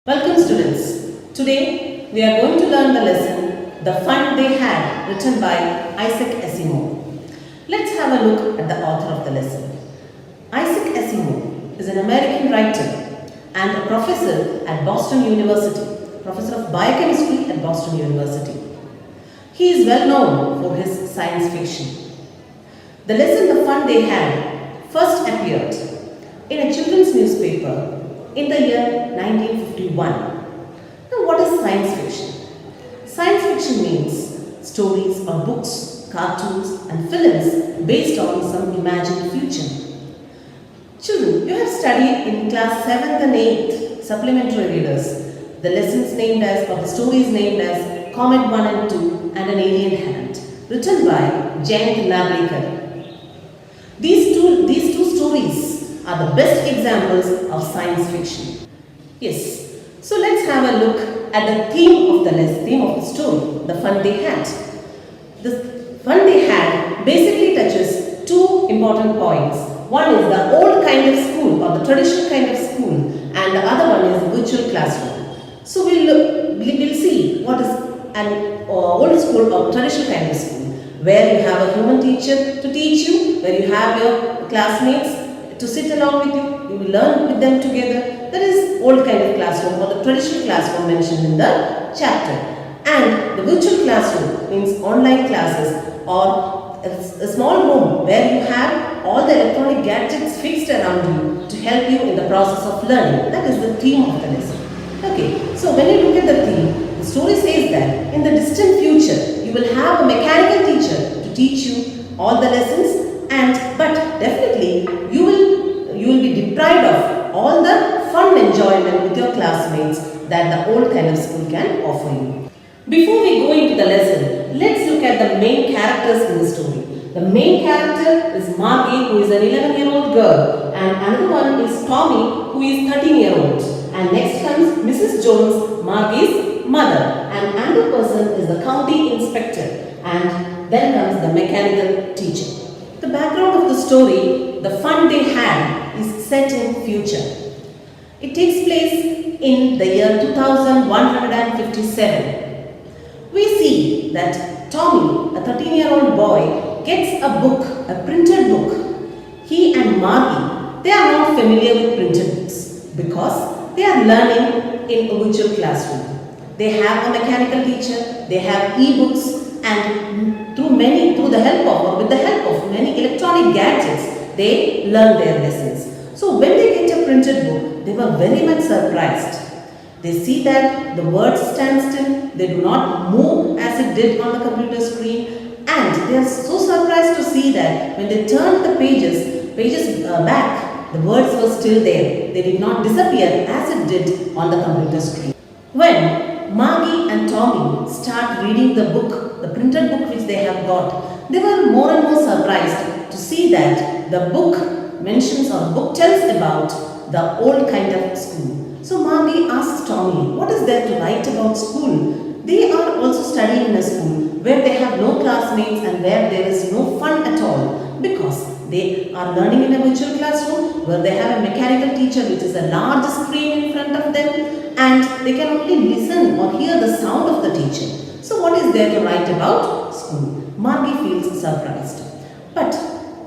Welcome students. Today we are going to learn the lesson The Fun They Had, written by Isaac Asimov. Let's have a look at the author of the lesson. Isaac Asimov is an American writer and a professor at Boston University, professor of biochemistry at Boston University. He is well known for his science fiction. The lesson The Fun They Had first appeared in a children's newspaper in the year 1951. Now, what is science fiction? Science fiction means stories or books, cartoons and films based on some imagined future. Children, you have studied in class 7th and 8th supplementary readers the lessons named as or the stories named as Comet 1 and 2 and An Alien Hand, written by Jayant Narlikar. These two stories are the best examples of science fiction. Yes, so let's have a look at the theme of the story, the fun they had. The fun they had basically touches two important points. One is the old kind of school or the traditional kind of school, and the other one is the virtual classroom. So we'll see what is an old school or traditional kind of school, where you have a human teacher to teach you, where you have your classmates to sit along with you will learn with them together. That is old kind of classroom or the traditional classroom mentioned in the chapter. And the virtual classroom means online classes or a small room where you have all the electronic gadgets fixed around you to help you in the process of learning. That is the theme of the lesson. Okay, so when you look at the theme, the story says that in the distant future you will have a mechanical teacher to teach you all the lessons, but definitely you will be deprived of all the fun enjoyment with your classmates that the old kind of school can offer you. Before we go into the lesson, let's look at the main characters in the story. The main character is Margie, who is an 11-year-old girl, and another one is Tommy, who is 13-year-old. And next comes Mrs. Jones, Margie's mother, and another person is the county inspector, and then comes the mechanical teacher. The background of the story, The Fun They Had, is set in future. It takes place in the year 2157. We see that Tommy, a 13-year-old boy, gets a book, a printed book. He and Margie, they are not familiar with printed books because they are learning in a virtual classroom. They have a mechanical teacher, they have e-books, and with the help of many electronic gadgets, they learn their lessons. So when they get a printed book, they were very much surprised. They see that the words stand still, they do not move as it did on the computer screen, and they are so surprised to see that when they turned the pages back, the words were still there. They did not disappear as it did on the computer screen. When Margie and Tommy start reading the book, the printed book which they have got, they were more and more surprised to see that the book mentions or book tells about the old kind of school. So Margie asks Tommy, what is there to write about school? They are also studying in a school where they have no classmates and where there is no fun at all, because they are learning in a virtual classroom where they have a mechanical teacher which is a large screen in front of them, and they can only listen or hear the sound of the teacher. So what is there to write about school? Margie feels surprised. But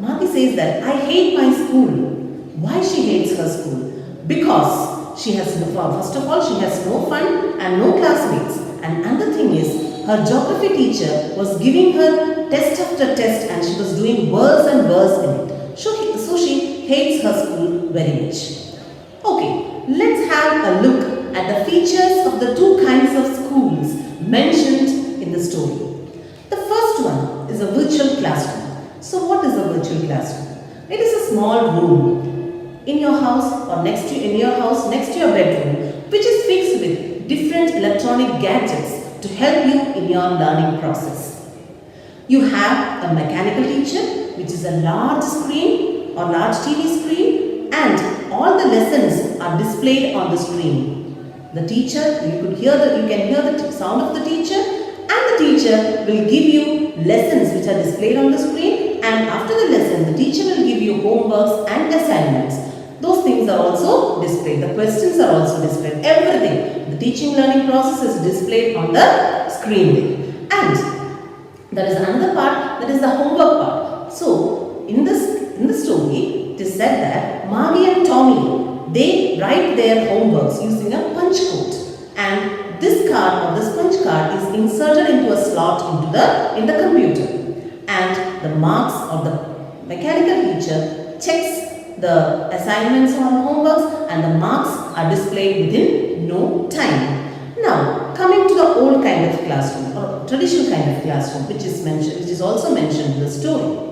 Margie says that I hate my school. Why she hates her school? Because she has first of all, she has no fun and no classmates. And another thing is, her geography teacher was giving her test after test and she was doing worse and worse in it. So she hates her school very much. Okay, let's have a look at the features of the two kinds of schools mentioned in the story. The first one is a virtual classroom. So what is a virtual classroom? It is a small room in your house or next to your bedroom, which is fixed with different electronic gadgets to help you in your learning process. You have a mechanical teacher, which is a large screen or large TV screen, and all the lessons are displayed on the screen. The teacher, you can hear the sound of the teacher, and the teacher will give you lessons which are displayed on the screen, and after the lesson the teacher will give you homeworks and assignments. Those things are also displayed. The questions are also displayed. Everything. The teaching learning process is displayed on the screen. And there is another part, that is the homework part. So in the story, it is said that Margie and Tommy, they write their homeworks using a punch code, and this card or this punch card is inserted into a slot in the computer, and the marks of the mechanical teacher checks the assignments or homeworks, and the marks are displayed within no time. Now, coming to the old kind of classroom or traditional kind of classroom, which is also mentioned in the story.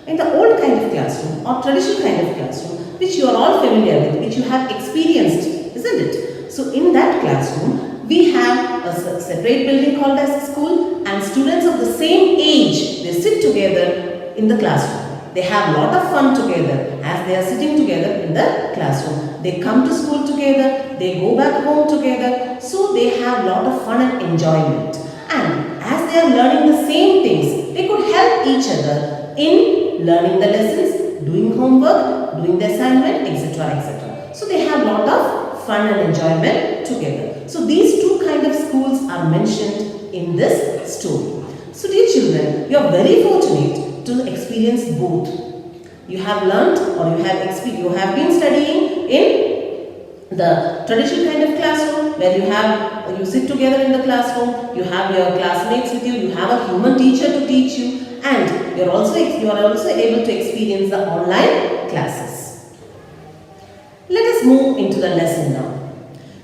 In the old kind of classroom or traditional kind of classroom, which you are all familiar with, which you have experienced, isn't it? So, in that classroom, we have a separate building called as a school, and students of the same age, they sit together in the classroom. They have a lot of fun together as they are sitting together in the classroom. They come to school together, they go back home together, so they have a lot of fun and enjoyment. And as they are learning the same things, they could help each other in learning the lessons, doing homework, doing the assignment, etc. etc. So they have a lot of fun and enjoyment together. So these two kind of schools are mentioned in this story. So dear children, you are very fortunate to experience both. You have learnt or you have been studying in the traditional kind of classroom where you sit together in the classroom, you have your classmates with you, you have a human teacher to teach you, and you are also able to experience the online classes. Let us move into the lesson now.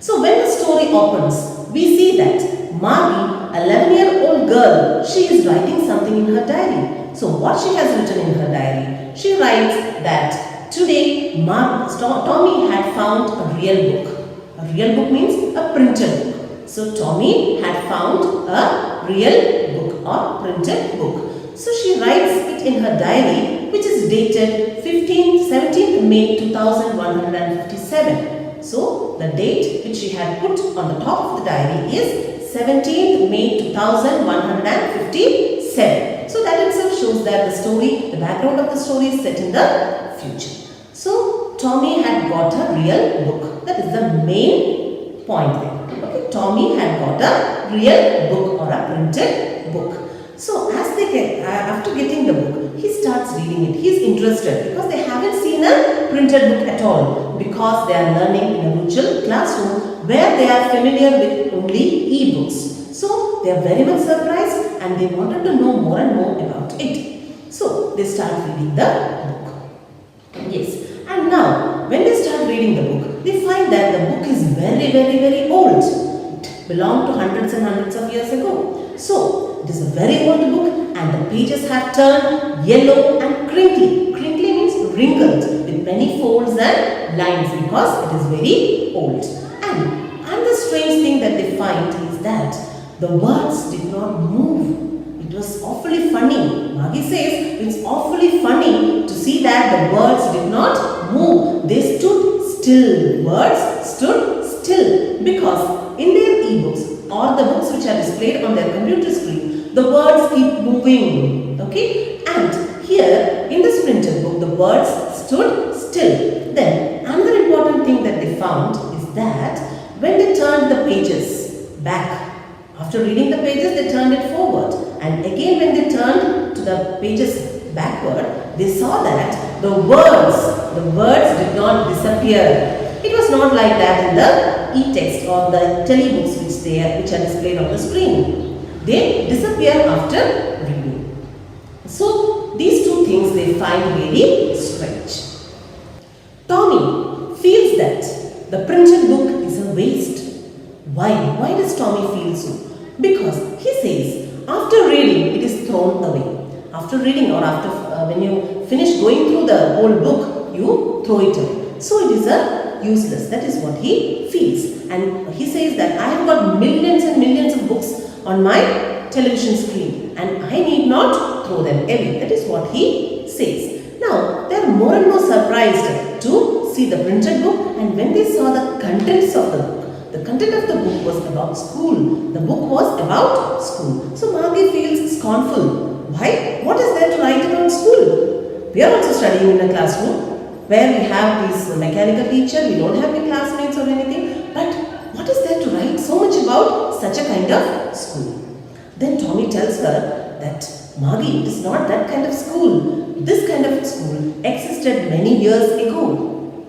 So when the story opens, we see that Margie, a 11-year-old girl, she is writing something in her diary. So what she has written in her diary? She writes that today Tommy had found a real book. A real book means a printed book. So Tommy had found a real book or printed book. So she writes it in her diary, which is dated 17th May 2157. So the date which she had put on the top of the diary is 17th May 2157. So that itself shows that the background of the story is set in the future. So Tommy had got a real book. That is the main point there. Okay, Tommy had got a real book or a printed book. So after getting the book, he starts reading it. He is interested because they haven't seen a printed book at all, because they are learning in a virtual classroom where they are familiar with only e-books. So they are very much surprised and they wanted to know more and more about it. So they start reading the book. Yes. And now when they start reading the book, they find that the book is very, very, very old. It belonged to hundreds and hundreds of years ago. So it is a very old book and the pages have turned yellow and crinkly. Crinkly means wrinkled with many folds and lines because it is very old. And the strange thing that they find is that the words did not move. It was awfully funny. Margie says it's awfully funny to see that the words did not move. They stood still. Words stood still because in their e-books or the books which are displayed on their computer screen, the words keep moving. Okay? And here in this printed book, the words stood still. Then another important thing that they found is that when they turned the pages back, after reading the pages, they turned it forward. And again when they turned to the pages backward, they saw that the words did not disappear. It was not like that in the e-text or the telebooks which are displayed on the screen. They disappear after reading. So these two things they find very strange. Tommy feels that the printed book is a waste. Why? Why does Tommy feel so? Because he says after reading it is thrown away. After reading or after when you finish going through the whole book, you throw it away. So it is useless. That is what he feels. And he says that I have got millions and millions of books on my television screen and I need not throw them away. That is what he says. Now they are more and more surprised to see the printed book, and when they saw the contents of the book, the content of the book was about school. The book was about school. So Margie feels scornful. Why? What is there to write about school? We are also studying in a classroom. where we have this mechanical teacher, we don't have any classmates or anything, but what is there to write so much about such a kind of school? Then Tommy tells her that Margie, it is not that kind of school. This kind of school existed many years ago.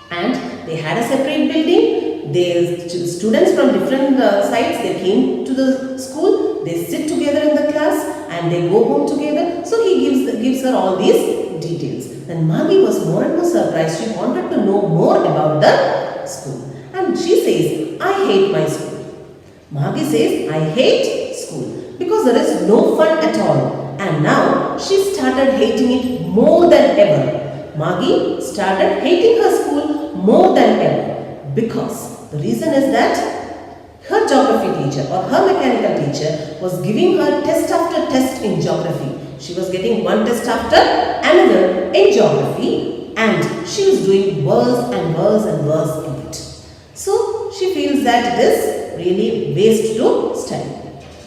And they had a separate building. The students from different sites, they came to the school. They sit together in the class and they go home together. So he gives her all these details. Then Margie was more and more surprised. She wanted to know more about the school. And she says, I hate my school. Margie says, I hate school because there is no fun at all. And now she started hating it more than ever. Margie started hating her school more than ever because the reason is that her geography teacher or her mechanical teacher was giving her test after test in geography. She was getting one test after another in geography and she was doing worse and worse and worse in it. So she feels that it is really waste to study.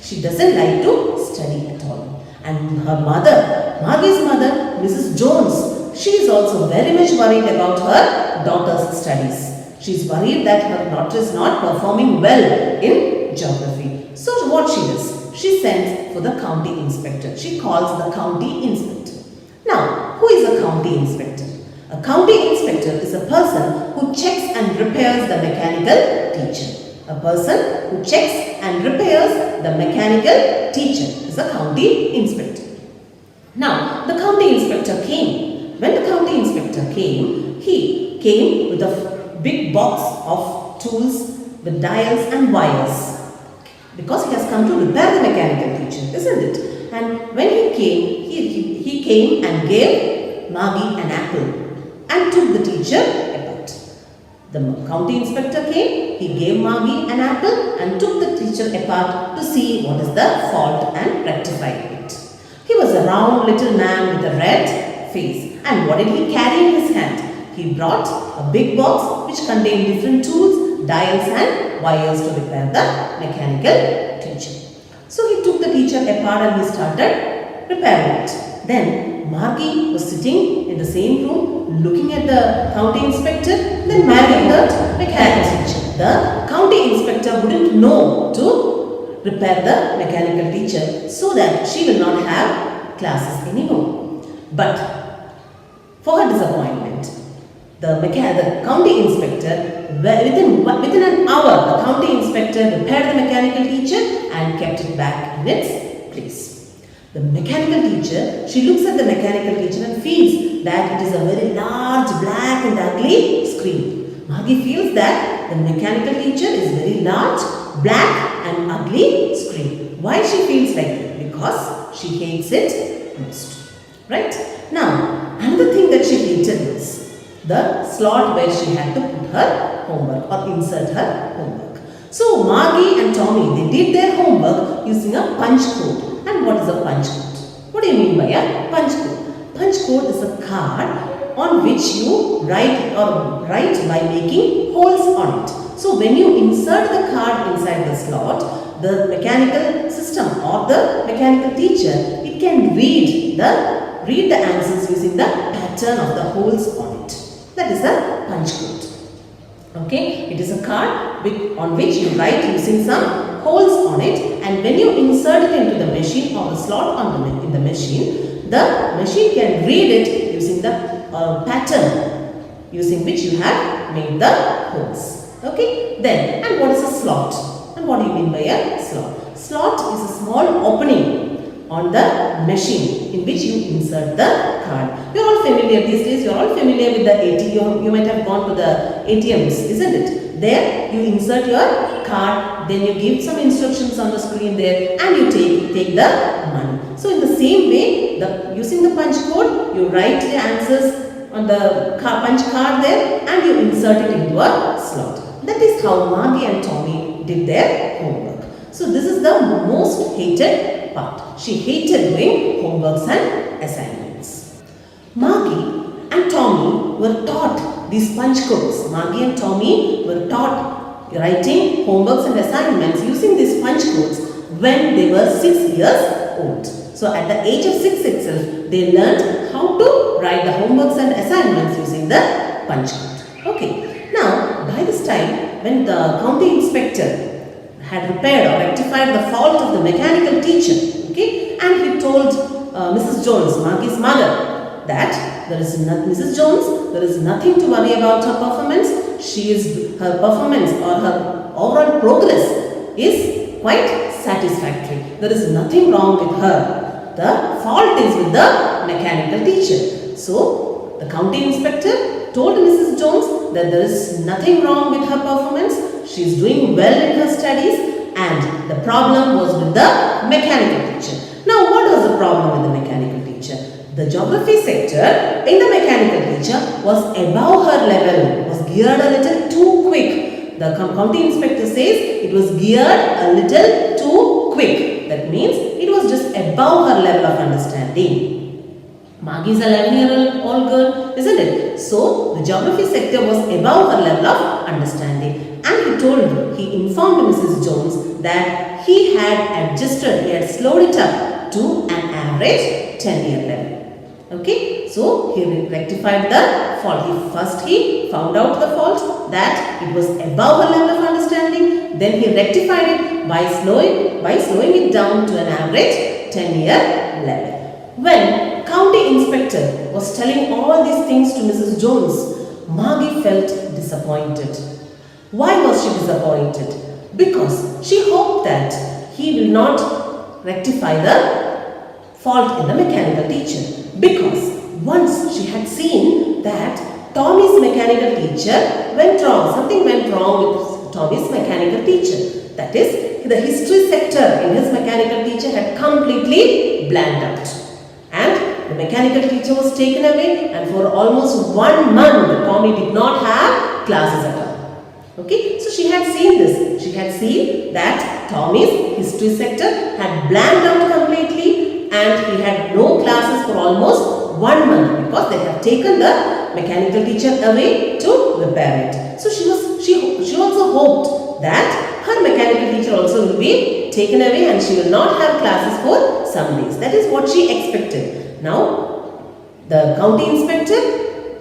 She doesn't like to study at all. And her mother, Margie's mother, Mrs. Jones, she is also very much worried about her daughter's studies. She is worried that her daughter is not performing well in geography. So what she does? She sends for the county inspector. She calls the county inspector. Now, who is a county inspector? A county inspector is a person who checks and repairs the mechanical teacher. A person who checks and repairs the mechanical teacher is a county inspector. Now, the county inspector came. When the county inspector came, he came with a big box of tools with dials and wires. Because he has come to repair the mechanical teacher, isn't it? And when he came, he came and gave Margie an apple and took the teacher apart. The county inspector came, he gave Margie an apple and took the teacher apart to see what is the fault and rectify it. He was a round little man with a red face. And what did he carry in his hand? He brought a big box which contained different tools, dials and wires to repair the mechanical teacher. So he took the teacher apart and he started repairing it. Then Margie was sitting in the same room looking at the county inspector, then marrying the mechanical teacher. The county inspector wouldn't know to repair the mechanical teacher so that she will not have classes anymore. But for her disappointment, the county inspector, within an hour, the county inspector repaired the mechanical teacher and kept it back in its place. The mechanical teacher, she looks at the mechanical teacher and feels that it is a very large, black and ugly screen. Margie feels that the mechanical teacher is very large, black and ugly screen. Why she feels like that? Because she hates it most. Right? Now, another thing that she hated was the slot where she had to put her homework or insert her homework. So Margie and Tommy, they did their homework using a punch code. And what is a punch code? What do you mean by a punch code? Punch code is a card on which you write by making holes on it. So when you insert the card inside the slot, the mechanical system or the mechanical teacher, it can read the answers using the pattern of the holes on it. That is a punch code. Okay, it is a card on which you write using some holes on it, and when you insert it into the machine or the slot in the machine can read it using the pattern using which you have made the holes. Okay, then, and what is a slot? And what do you mean by a slot? Slot is a small opening on the machine in which you insert the card. You are all familiar these days, you are all familiar with the ATM. You might have gone to the ATMs, isn't it? There you insert your card, then you give some instructions on the screen there and you take the money. So in the same way, using the punch code, you write the answers on the punch card there and you insert it into a slot. That is how Margie and Tommy did their homework. So this is the most hated part. She hated doing homeworks and assignments. Margie and Tommy were taught these punch codes. Margie and Tommy were taught writing homeworks and assignments using these punch codes when they were 6 years old. So at the age of 6 itself, they learned how to write the homeworks and assignments using the punch card. Okay. Now, by this time, when the county inspector had repaired or rectified the fault of the mechanical teacher, okay, and he told Mrs. Jones, Maggie's mother, that Mrs. Jones, there is nothing to worry about her performance. Her performance or her overall progress is quite satisfactory. There is nothing wrong with her. The fault is with the mechanical teacher. So, the county inspector told Mrs. Jones that there is nothing wrong with her performance. She is doing well in her studies and the problem was with the mechanical teacher. Now, what was the problem with the mechanical teacher? The geography sector in the mechanical teacher was above her level, was geared a little too quick. The county inspector says it was geared a little too quick. That means it was just above her level of understanding. Maggie is 11-year-old girl, isn't it? So, the geography sector was above her level of understanding. And he informed Mrs. Jones that he had slowed it up to an average 10-year level. Okay, so he rectified the fault. First he found out the fault that it was above her level of understanding. Then he rectified it by slowing it down to an average 10-year level. When county inspector was telling all these things to Mrs. Jones, Maggie felt disappointed. Why was she disappointed? Because she hoped that he will not rectify the fault in the mechanical teacher. Because once she had seen that Tommy's mechanical teacher went wrong. Something went wrong with Tommy's mechanical teacher. That is, the history sector in his mechanical teacher had completely blanked out. And the mechanical teacher was taken away, and for almost 1 month Tommy did not have classes at all. Okay, so she had seen this. She had seen that Tommy's history sector had blanked out completely and he had no classes for almost 1 month because they have taken the mechanical teacher away to repair it. So she also hoped that her mechanical teacher also will be taken away and she will not have classes for some days. That is what she expected. Now, the county inspector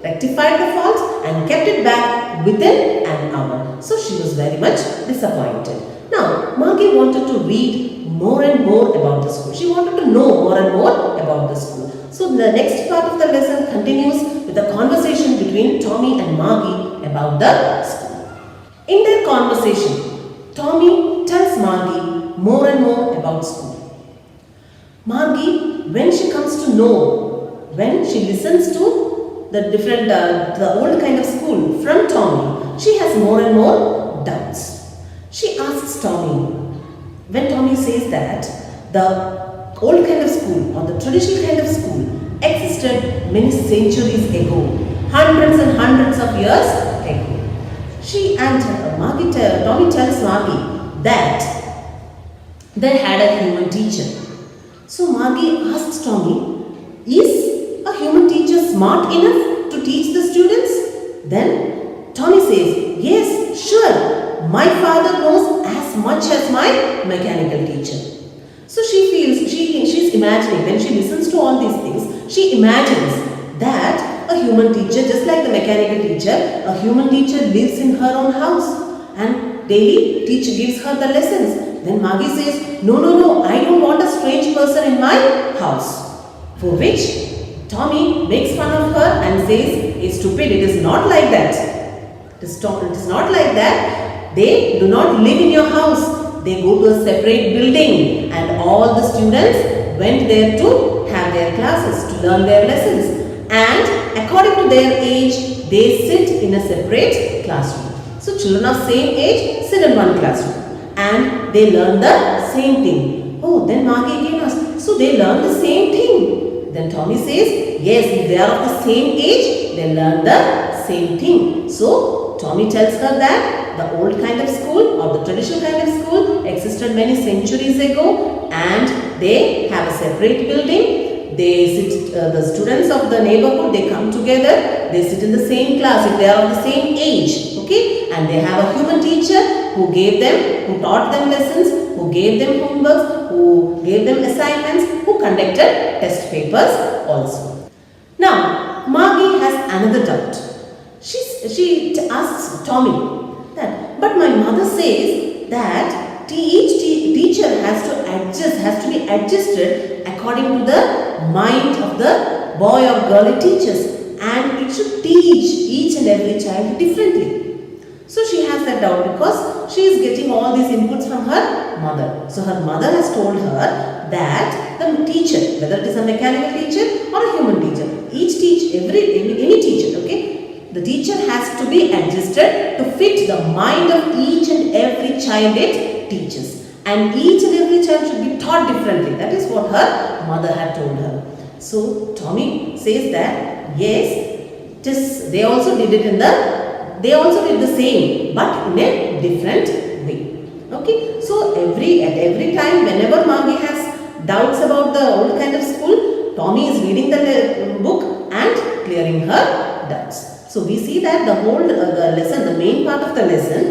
rectified the fault and kept it back within an hour. So she was very much disappointed. Now, Maggie wanted to read more and more about the school. She wanted to know more and more about the school. So the next part of the lesson continues with a conversation between Tommy and Maggie about the school. In their conversation, Tommy tells Maggie more and more about school. Maggie, when she comes to know, when she listens to the old kind of school from Tommy, she has more and more doubts. She asks Tommy, when Tommy says that the old kind of school or the traditional kind of school existed many centuries ago, hundreds and hundreds of years ago. Tommy tells Maggie that they had a human teacher. So Maggie asks Tommy, is a human teacher smart enough to teach the students? Then Tommy says, yes, sure, my father knows as much as my mechanical teacher. So she feels, she's imagining, when she listens to all these things, she imagines that a human teacher, just like the mechanical teacher, a human teacher lives in her own house and daily gives her the lessons. Then Maggie says, no, I don't want a strange person in my house. For which Tommy makes fun of her and says, hey stupid, it is not like that. It is not like that. They do not live in your house. They go to a separate building and all the students went there to have their classes, to learn their lessons. And according to their age, they sit in a separate classroom. So children of same age sit in one classroom and they learn the same thing. Oh, then Maggie again asks, so they learn the same thing. Then Tommy says, yes, if they are of the same age, they learn the same thing. So Tommy tells her that the old kind of school or the traditional kind of school existed many centuries ago and they have a separate building. They sit, the students of the neighborhood, they come together, they sit in the same class if they are of the same age, okay, and they have a human teacher who taught them lessons, who gave them homeworks, who gave them assignments, who conducted test papers also. Now, Margie has another doubt. She asks Tommy that, but my mother says that teacher has to be adjusted according to the mind of the boy or girl it teaches, and it should teach each and every child differently. So she has that doubt because she is getting all these inputs from her mother. So her mother has told her that the teacher, whether it is a mechanical teacher or a human teacher, any teacher, okay, the teacher has to be adjusted to fit the mind of each and every child it teaches. And each and every child should be taught differently. That is what her mother had told her. So Tommy says that yes, they also did the same, but in a different way. Okay, so at every time, whenever Margie has doubts about the old kind of school, Tommy is reading the book and clearing her doubts. So we see that the whole the main part of the lesson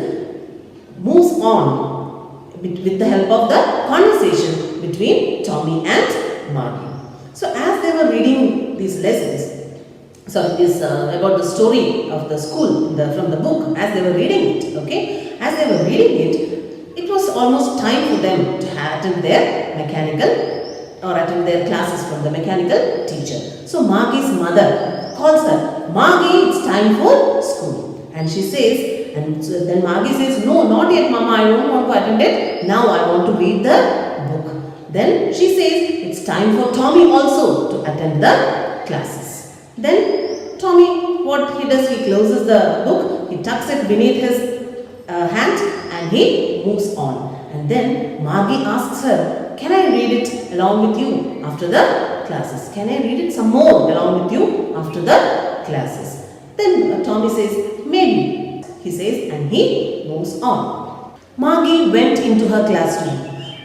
moves on with the help of the conversation between Tommy and Margie. So as they were reading these lessons, about the story of the school from the book, as they were reading it, okay, as they were reading it, it was almost time for them to attend their classes from the mechanical teacher. So Margie's mother calls her, Margie, it's time for school. And she says, and so then Margie says, no, not yet, Mama, I don't want to attend it. Now I want to read the book. Then she says, it's time for Tommy also to attend the classes. Then Tommy, what he does, he closes the book, he tucks it beneath his hand and he moves on. And then Margie asks her, can I read it along with you after the classes? Can I read it some more along with you after the classes? Then Tommy says, maybe, he says, and he moves on. Margie went into her classroom.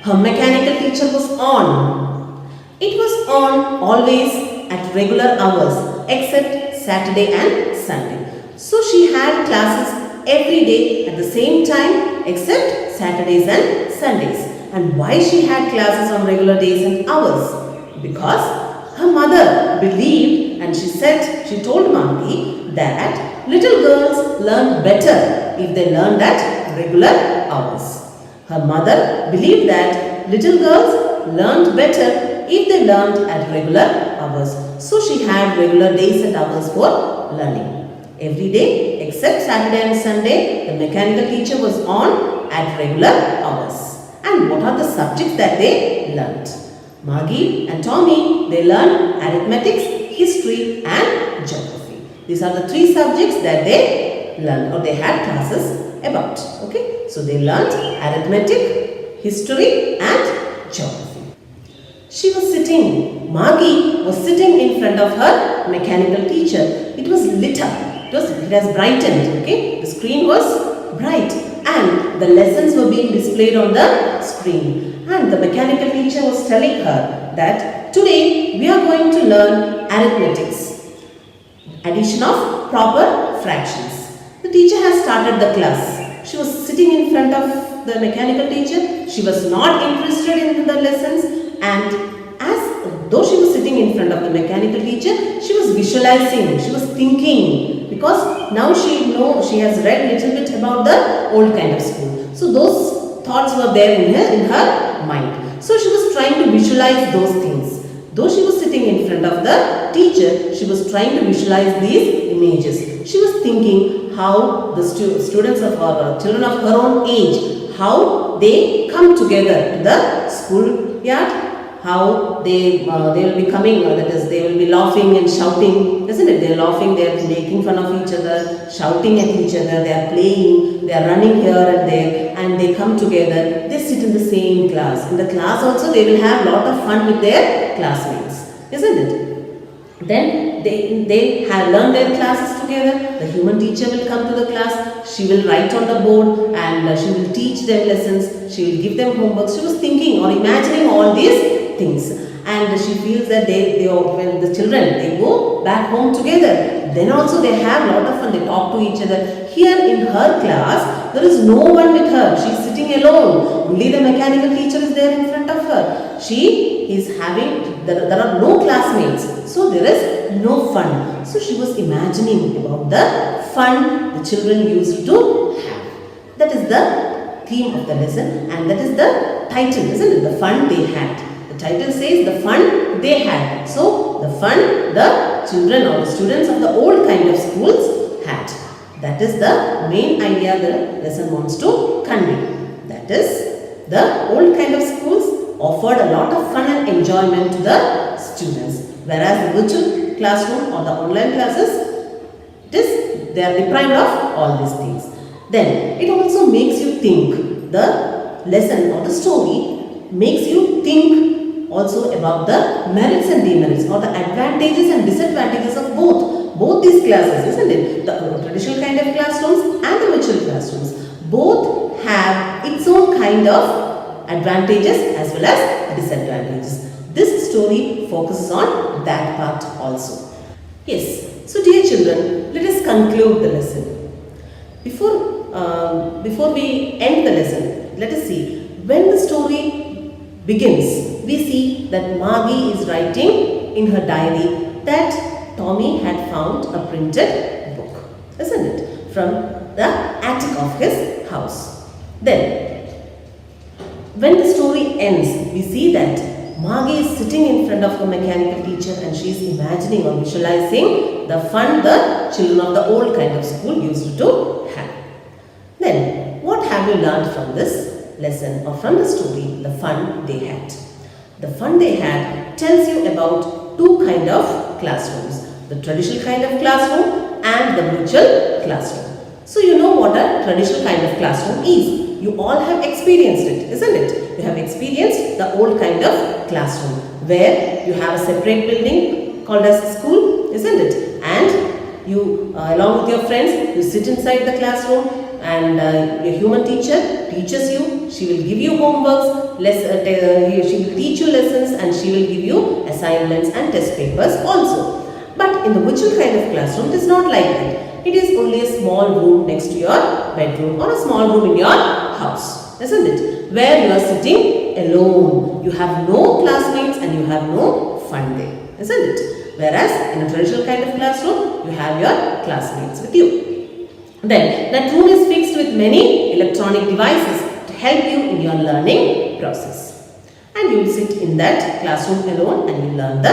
Her mechanical teacher was on. It was on always at regular hours except Saturday and Sunday. So she had classes every day at the same time except Saturdays and Sundays. And why she had classes on regular days and hours? Because her mother believed, and she told Margie that little girls learn better if they learned at regular hours. Her mother believed that little girls learned better if they learned at regular hours. So she had regular days and hours for learning. Every day except Saturday and Sunday, the mechanical teacher was on at regular hours. And what are the subjects that they learnt? Margie and Tommy, they learned arithmetics, history and geography. These are the three subjects that they learned or they had classes about. Okay, so they learnt arithmetic, history and geography. Margie was sitting in front of her mechanical teacher. It was lit up. It has brightened. Okay, the screen was bright and the lessons were being displayed on the screen. And the mechanical teacher was telling her that today we are going to learn arithmetics, addition of proper fractions. The teacher has started the class. She was sitting in front of the mechanical teacher. She was not interested in the lessons, and though she was sitting in front of the mechanical teacher, she was visualizing, she was thinking, because now she has read little bit about the old kind of school. So those thoughts were there in her mind. So she was trying to visualize those things. Though she was sitting in front of the teacher, she was trying to visualize these images. She was thinking how the students of her, children of her own age, how they come together to the schoolyard, how they will be coming, that is, they will be laughing and shouting, isn't it? They are laughing, they are making fun of each other, shouting at each other, they are playing, they are running here and there, and they come together. They sit in the same class. In the class also, they will have lot of fun with their classmates, isn't it? Then they have learned their classes together. The human teacher will come to the class. She will write on the board and she will teach them lessons. She will give them homework. She was thinking or imagining all these things, and she feels that when the children they go back home together, then also they have lot of fun. They talk to each other. Here in her class, there is no one with her. She is sitting sitting alone. Only the mechanical teacher is there in front of her. She is having, there are no classmates. So there is no fun. So she was imagining about the fun the children used to have. That is the theme of the lesson, and that is the title, isn't it? The fun they had. The title says the fun they had. So the fun the children or the students of the old kind of schools had. That is the main idea the lesson wants to convey. That is, the old kind of schools offered a lot of fun and enjoyment to the students, whereas the virtual classroom or the online classes, they are deprived of all these things. Then it also makes you think. The lesson or the story makes you think also about the merits and demerits, or the advantages and disadvantages of both these classes, isn't it? The traditional kind of classrooms and the virtual classrooms both have its own kind of advantages as well as disadvantages. This story focuses on that part also. Yes, so dear children, let us conclude the lesson. Before we end the lesson, let us see, when the story begins, we see that Margie is writing in her diary that Tommy had found a printed book, isn't it, from the attic of his house. Then, when the story ends, we see that Margie is sitting in front of her mechanical teacher and she is imagining or visualizing the fun the children of the old kind of school used to have. Then, what have you learned from this lesson or from the story, the fun they had? The fun they had tells you about two kind of classrooms, the traditional kind of classroom and the virtual classroom. So you know what a traditional kind of classroom is. You all have experienced it, isn't it? You have experienced the old kind of classroom where you have a separate building called as school, isn't it? And you, along with your friends, you sit inside the classroom, and a human teacher teaches you. She will give you homeworks, she will teach you lessons, and she will give you assignments and test papers also. But in the virtual kind of classroom, it is not like that. It is only a small room next to your bedroom or a small room in your house, isn't it? Where you are sitting alone. You have no classmates and you have no fun there, isn't it? Whereas in a traditional kind of classroom, you have your classmates with you. Then that room is fixed with many electronic devices to help you in your learning process. And you will sit in that classroom alone and you learn the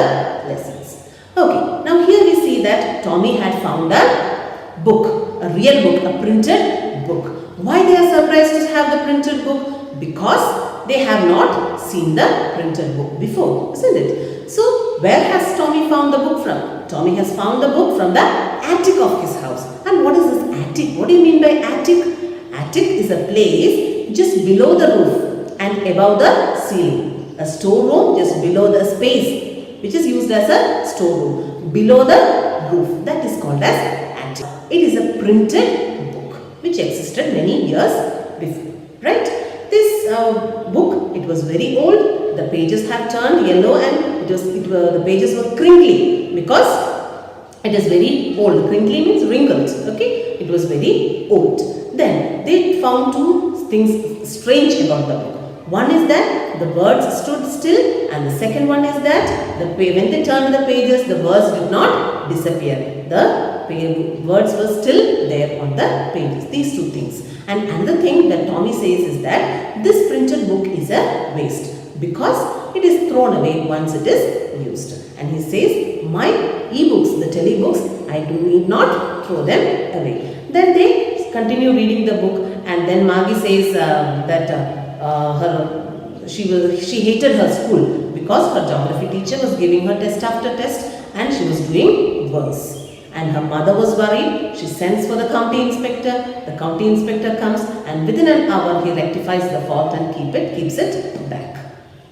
lessons. Okay, now here we see that Tommy had found a book, a real book, a printed book. Why they are surprised to have the printed book? Because they have not seen the printed book before, isn't it? So, where has Tommy found the book from? Tommy has found the book from the attic of his house. And what is this attic? What do you mean by attic? Attic is a place just below the roof and above the ceiling. A storeroom just below the space which is used as a storeroom below the roof. That is called as attic. It is a printed book which existed many years before, right? This book, it was very old. The pages have turned yellow and the pages were crinkly because it is very old. Crinkly means wrinkled. Okay, it was very old. Then they found two things strange about the book. One is that the words stood still, and the second one is that when they turned the pages, the words did not disappear. The words were still there on the pages. These two things. And another thing that Tommy says is that this printed book is a waste because it is thrown away once it is used. And he says, my e-books, the telebooks, I do need not throw them away. Then they continue reading the book, and then Margie says she hated her school because her geography teacher was giving her test after test and she was doing worse. And her mother was worried. She sends for the county inspector. The county inspector comes and within an hour he rectifies the fault and keeps it back.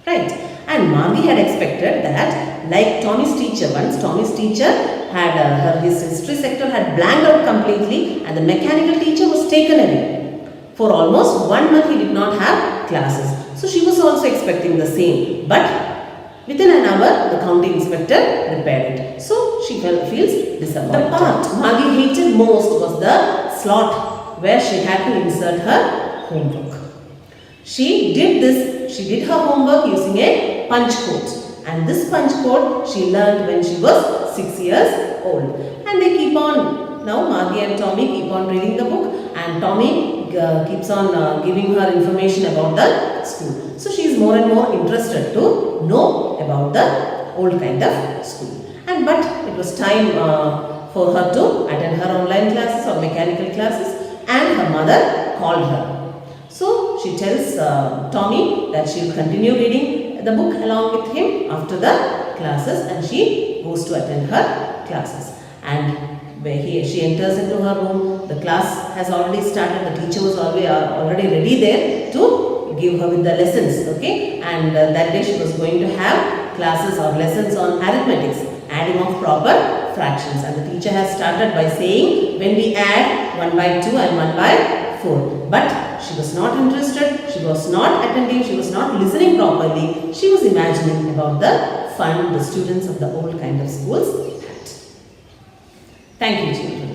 Right? And Margie had expected that, like Tommy's teacher, once Tommy's teacher had his history sector had blanked out completely and the mechanical teacher was taken away. For almost 1 month he did not have classes. So she was also expecting the same. But within an hour, the county inspector repaired it. So she feels disappointed. The part Margie hated most was the slot where she had to insert her homework. She did her homework using a punch code, and this punch code she learned when she was 6 years old. And they keep on, now Margie and Tommy keep on reading the book, and Tommy keeps on giving her information about the school. So she is more and more interested to know about the old kind of school. And but it was time for her to attend her online classes or mechanical classes, and her mother called her. So she tells Tommy that she will continue reading the book along with him after the classes, and she goes to attend her classes. And where she enters into her room, the class has already started, the teacher was already ready there to give her with the lessons, okay. And that day she was going to have classes or lessons on arithmetics, adding of proper fractions, and the teacher has started by saying when we add 1 by 2 and 1 by 4. But she was not interested, she was not attending, she was not listening properly. She was imagining about the fun the students of the old kind of schools had. Thank you, children.